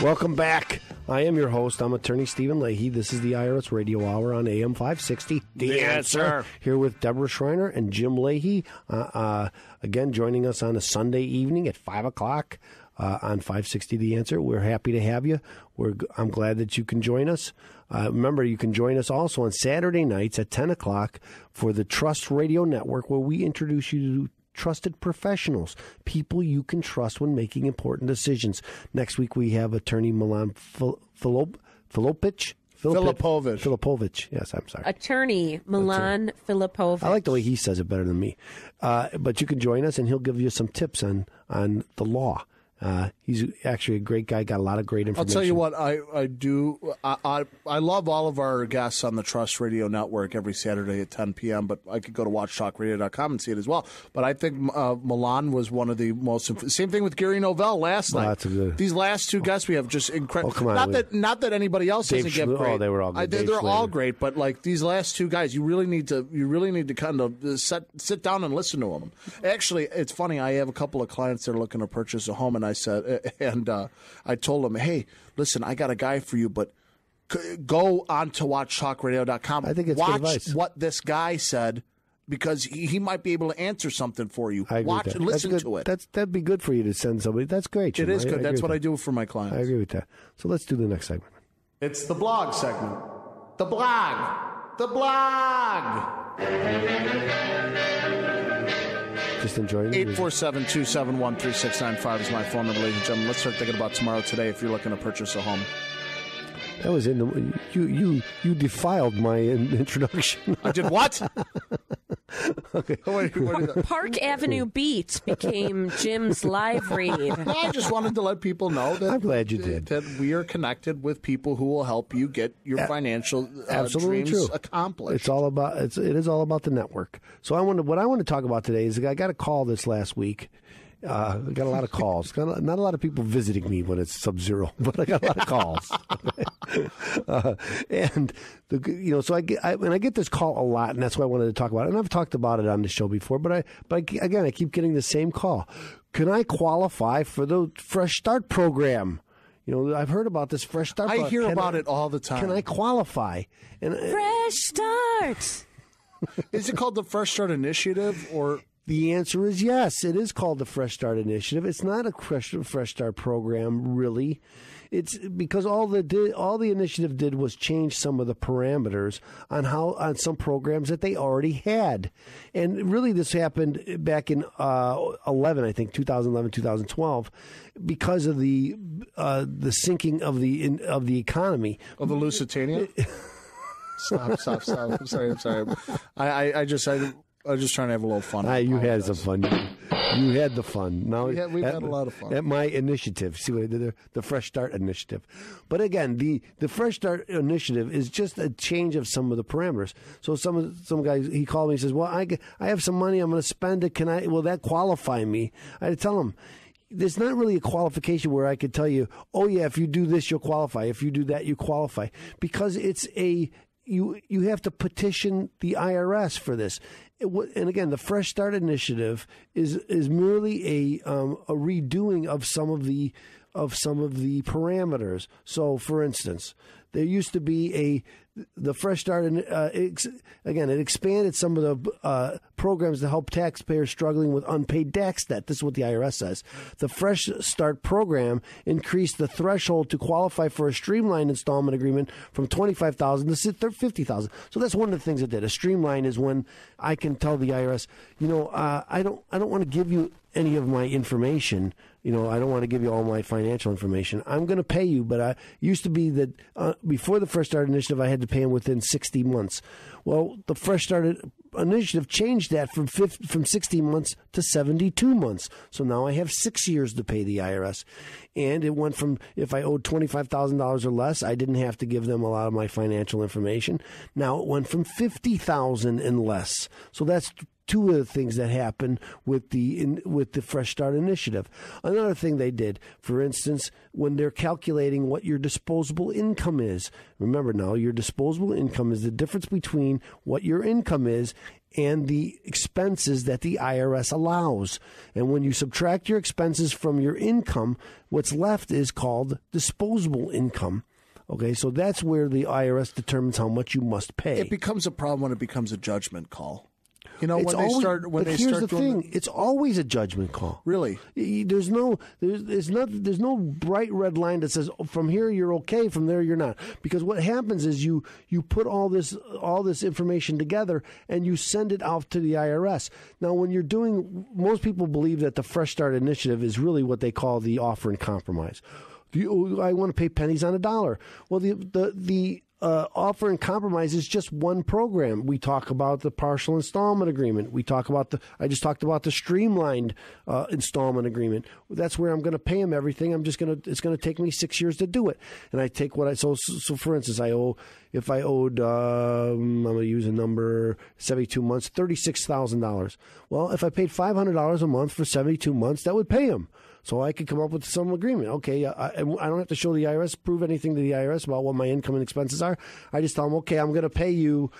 Welcome back. I am your host. I'm Attorney Stephen Leahy. This is the IRS Radio Hour on AM 560. The Answer. Here with Deborah Schreiner and Jim Leahy. Again, joining us on a Sunday evening at 5 o'clock on 560 The Answer. We're happy to have you. I'm glad that you can join us. Remember, you can join us also on Saturday nights at 10 o'clock for the Trust Radio Network, where we introduce you to trusted professionals, people you can trust when making important decisions. Next week, we have attorney Milan Filipovich. Yes, I'm sorry. Attorney Milan Filipovich. I like the way he says it better than me. But you can join us, and he'll give you some tips on the law. He's actually a great guy, got a lot of great information. I'll tell you what, I do. I love all of our guests on the Trust Radio Network every Saturday at 10 p.m., but I could go to watchtalkradio.com and see it as well. But I think Milan was one of the most... Same thing with Gary Novell last night. These last two guests we have just incredible... Oh, come on, not that anybody else Dave doesn't get great. Oh, they were all good. They're all great, but like these last two guys, you really need to kind of sit down and listen to them. Actually, it's funny. I have a couple of clients that are looking to purchase a home, and I said, I told him, hey, listen, I got a guy for you, but go on to watchtalkradio.com. I think it's good advice. Watch what this guy said, because he might be able to answer something for you. I agree with that. Listen to it. That'd be good for you to send somebody. That's great, Jim. It is good. That's what I do for my clients. I agree with that. So let's do the next segment. It's the blog segment. The blog. The blog. Just enjoying it. 847-271-3695 is my phone number, ladies and gentlemen. Let's start thinking about tomorrow today if you're looking to purchase a home. That was in the you defiled my introduction. I did what? Okay. Park Avenue Beat became Jim's live read. No, I just wanted to let people know that I'm glad you did. That we are connected with people who will help you get your financial dreams accomplished. It is all about the network. So what I want to talk about today is I got a call this last week. I got a lot of calls. Not a lot of people visiting me when it's sub-zero, but I got a lot of calls. So I get this call a lot, and that's why I wanted to talk about it. And I've talked about it on the show before, but I keep getting the same call. Can I qualify for the Fresh Start program? I've heard about this Fresh Start. I hear about it all the time. Can I qualify? Fresh Start. Is it called the Fresh Start Initiative or? The answer is yes. It is called the Fresh Start Initiative. It's not a Fresh Start program, really. It's because all the initiative did was change some of the parameters on some programs that they already had, and really this happened back in 2011, 2012, because of the sinking of the economy of the Lusitania. Stop! I'm sorry. I was just trying to have a little fun. You had some fun. You had the fun. Now we've had a lot of fun. At my initiative. See what I did there? The Fresh Start Initiative. But again, the Fresh Start Initiative is just a change of some of the parameters. So some guy, he called me and says, well, I have some money. I'm going to spend it. Will that qualify me? I tell him, there's not really a qualification where I could tell you, oh, yeah, if you do this, you'll qualify. If you do that, you qualify. Because it's you have to petition the IRS for this. And again, the Fresh Start Initiative is merely a redoing of some of the parameters. So, for instance, there used to be the Fresh Start. It expanded some of the programs to help taxpayers struggling with unpaid tax debt. This is what the IRS says. The Fresh Start program increased the threshold to qualify for a streamlined installment agreement from $25,000 to $50,000. So that's one of the things it did. A streamline is when I can tell the IRS, I don't want to give you any of my information. I don't want to give you all my financial information. I'm going to pay you, but it used to be that before the Fresh Start Initiative, I had to pay them within 60 months. Well, the Fresh Start Initiative changed that from 60 months to 72 months. So now I have 6 years to pay the IRS. And it went from, if I owed $25,000 or less, I didn't have to give them a lot of my financial information. Now it went from $50,000 and less. So that's two of the things that happened with the Fresh Start Initiative. Another thing they did, for instance, when they're calculating what your disposable income is. Remember now, your disposable income is the difference between what your income is and the expenses that the IRS allows. And when you subtract your expenses from your income, what's left is called disposable income. Okay, so that's where the IRS determines how much you must pay. It becomes a problem when it becomes a judgment call. You know, It's when always, they start when but they here's start the doing thing: it's always a judgment call. Really? There's no bright red line that says from here you're okay, from there you're not. Because what happens is you put all this information together and you send it out to the IRS. Now, when you're doing, most people believe that the Fresh Start Initiative is really what they call the offer and compromise. I want to pay pennies on a dollar. Well, the offer and compromise is just one program. We talk about the partial installment agreement. I just talked about the streamlined installment agreement. That's where I'm going to pay them everything. It's going to take me 6 years to do it. And I take so for instance, if I owed, I'm going to use a number, 72 months, $36,000. Well, if I paid $500 a month for 72 months, that would pay them. So I could come up with some agreement. Okay, I don't have to show the IRS, prove anything to the IRS about what my income and expenses are. I just tell them, okay, I'm going to pay you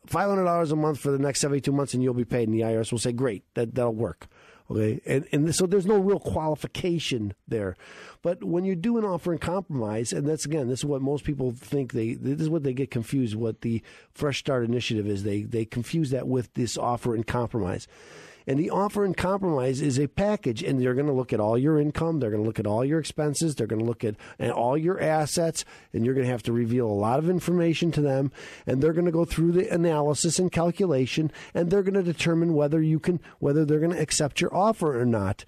$500 a month for the next 72 months, and you'll be paid. And the IRS will say, great, that'll work. Okay, and so there's no real qualification there. But when you do an offer and compromise, and this is what most people think this is what they get confused. What the Fresh Start Initiative is, they confuse that with this offer and compromise. And the offer and compromise is a package, and they're going to look at all your income. They're going to look at all your expenses. They're going to look at all your assets, and you're going to have to reveal a lot of information to them. And they're going to go through the analysis and calculation, and they're going to determine whether they're going to accept your offer or not.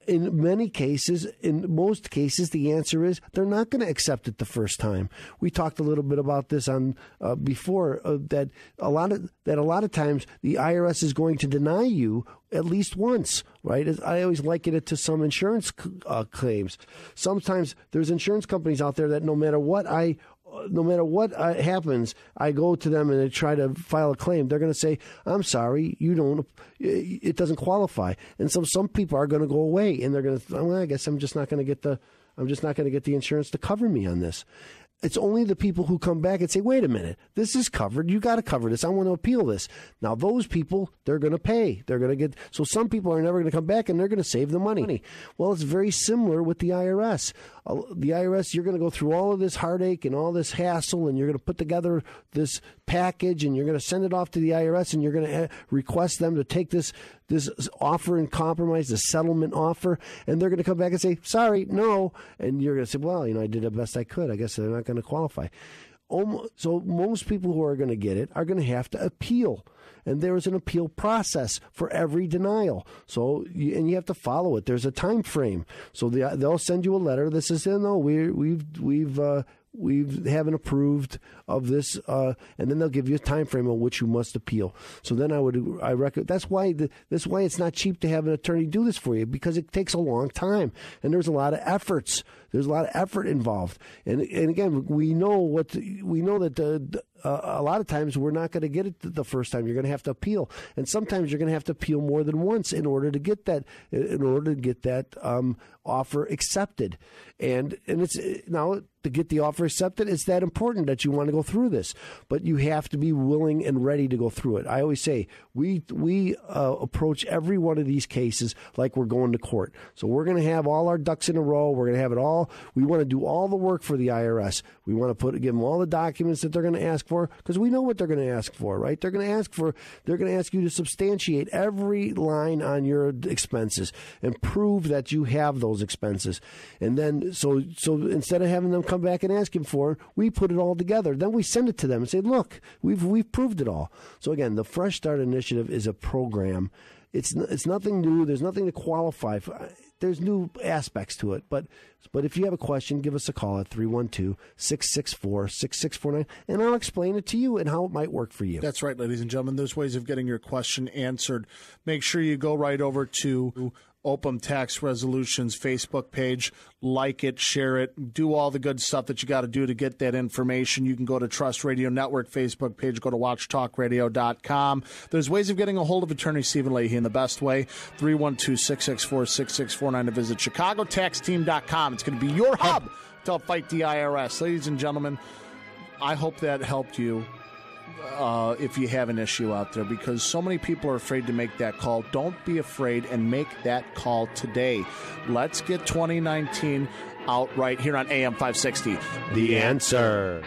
In most cases, the answer is they're not going to accept it the first time. We talked a little bit about this on before that a lot of times the IRS is going to deny you at least once, right? I always liken it to some insurance claims. Sometimes there's insurance companies out there that no matter what happens, I go to them and I try to file a claim. They're going to say, "I'm sorry, it doesn't qualify." And some people are going to go away, and they're going to, well, I guess I'm just not going to get the insurance to cover me on this. It's only the people who come back and say, wait a minute, this is covered. You got to cover this. I want to appeal this. Now, those people, they're going to pay. They're going to get. So some people are never going to come back, and they're going to save the money. Well, it's very similar with the IRS. The IRS, you're going to go through all of this heartache and all this hassle, and you're going to put together this package, and you're going to send it off to the IRS, and you're going to request them to take this offer and compromise, the settlement offer, and they're going to come back and say, sorry, no. And you're going to say, well, I did the best I could. I guess they're not going to qualify. So most people who are going to get it are going to have to appeal. And there is an appeal process for every denial. So, and you have to follow it. There's a time frame. So they'll send you a letter that says, no, we haven't approved of this, and then they'll give you a time frame on which you must appeal. So then I recommend. That's why it's not cheap to have an attorney do this for you, because it takes a long time, and there's a lot of efforts. There's a lot of effort involved, and again, we know that a lot of times we're not going to get it the first time. You're going to have to appeal, and sometimes you're going to have to appeal more than once in order to get that offer accepted. And it's now, to get the offer accepted, it's that important that you want to go through this, but you have to be willing and ready to go through it. I always say we approach every one of these cases like we're going to court. So we're going to have all our ducks in a row. We're going to have it all. We want to do all the work for the IRS. We want to give them all the documents that they're going to ask for, because we know what they're going to ask for, right? They're going to ask you to substantiate every line on your expenses and prove that you have those expenses. And then so instead of having them come back and ask him for it, we put it all together. Then we send it to them and say, look, we've proved it all. So again, the Fresh Start Initiative is a program. It's nothing new. There's nothing to qualify for. There's new aspects to it. But if you have a question, give us a call at 312-664-6649, and I'll explain it to you and how it might work for you. That's right, ladies and gentlemen. There's ways of getting your question answered. Make sure you go right over to Opum Tax Resolutions Facebook page, like it, share it, do all the good stuff that you got to do to get that information. You can go to Trust Radio Network Facebook page, go to watchtalkradio.com. There's ways of getting a hold of Attorney Stephen Leahy in the best way, 312-664-6649, to visit ChicagoTaxTeam.com. It's going to be your hub to fight the IRS. Ladies and gentlemen, I hope that helped you if you have an issue out there, because so many people are afraid to make that call. Don't be afraid and make that call today. Let's get 2019 out right here on AM 560. The Answer.